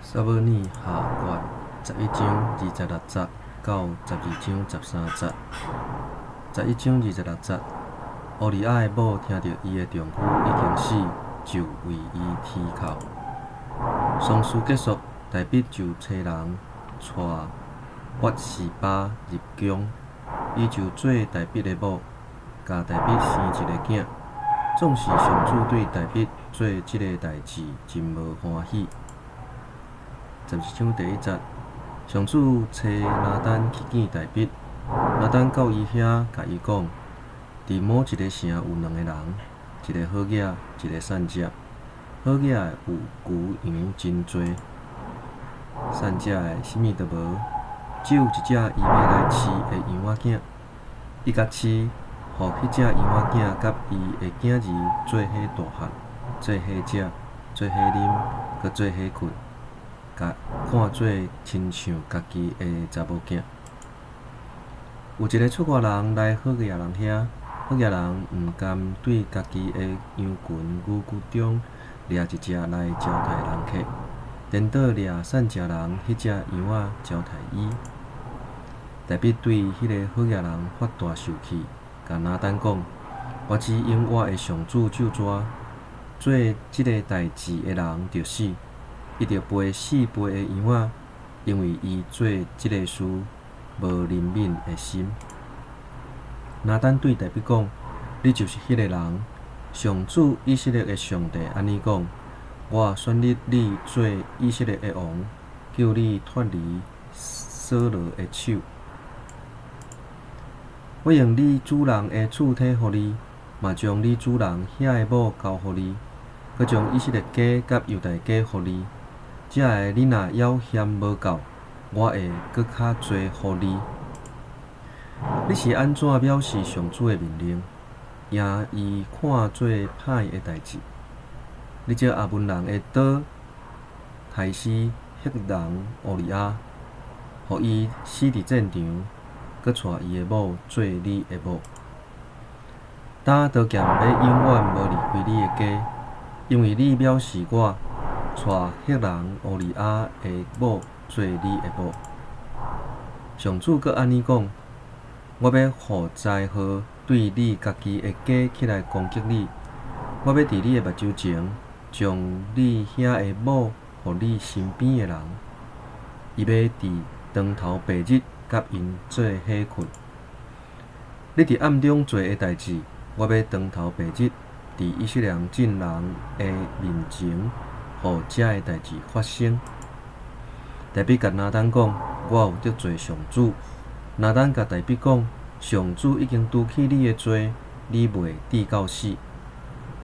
撒母耳下卷11章26节到12章13节。11章26节，乌利亚的某听到伊的丈夫已经死，就为伊啼哭。丧事结束，大卫就找人带拔示巴入宫，伊就做大卫的某，甲大卫生一个囝。总是上主对大卫做即个代志真无欢喜。12章第1节，上主找拿单去见大卫，拿单到伊遐，甲伊讲：伫某一个城有2个人，一个好野，一个善者。好野的有牛羊真多，善者的啥物都无，只有一只伊要来饲的羊仔囝。伊甲饲，互迄只羊仔囝甲伊的囝儿做伙大汉，做伙食，做伙啉，搁做伙困，甲看做亲像家己的查某囝。有一个出外人来好野人遐，好野人毋甘对家己的羊群牛骨中掠一只来招待人客，颠倒掠善者人迄只羊仔招待伊。大卫对迄个好野人发大受气，甲拿单讲：我只永活的上主咒诅，做即个代志的人着死，伊着赔4倍的羊仔，因为伊做即个事无怜悯的心。拿单对大卫讲：你就是迄个人。上主以色列的上帝安尼讲：我选立你做以色列的王，救你脱离扫罗的手。我用你主人的厝体予你，嘛将你主人遐的某交予你，佮将以色列家甲犹大家予你。遮个你若要嫌无够，我会佮较济予你。你是安怎藐视上主的命令，赢伊看做歹的代志？你借亚扪人的刀杀死赫人乌利亚，予伊死伫战场，佮带伊的某做你的某。打刀剑要永远无离开你的家，因为你藐视我，带赫人乌利亚的某做你的某。上主佮安尼讲：我要予灾祸对你家己的家起来攻击你，我要伫你的目睭前，将你遐的某予你身边的人，伊要伫当头白日甲因做伙困。你伫暗中做的代志，我要当头白日伫以色列众人的面前，予遮个代志发生。大卫甲拿单讲：我有得罪上主。拿单甲大卫讲：上主已经拄起你的罪，你袂治到死。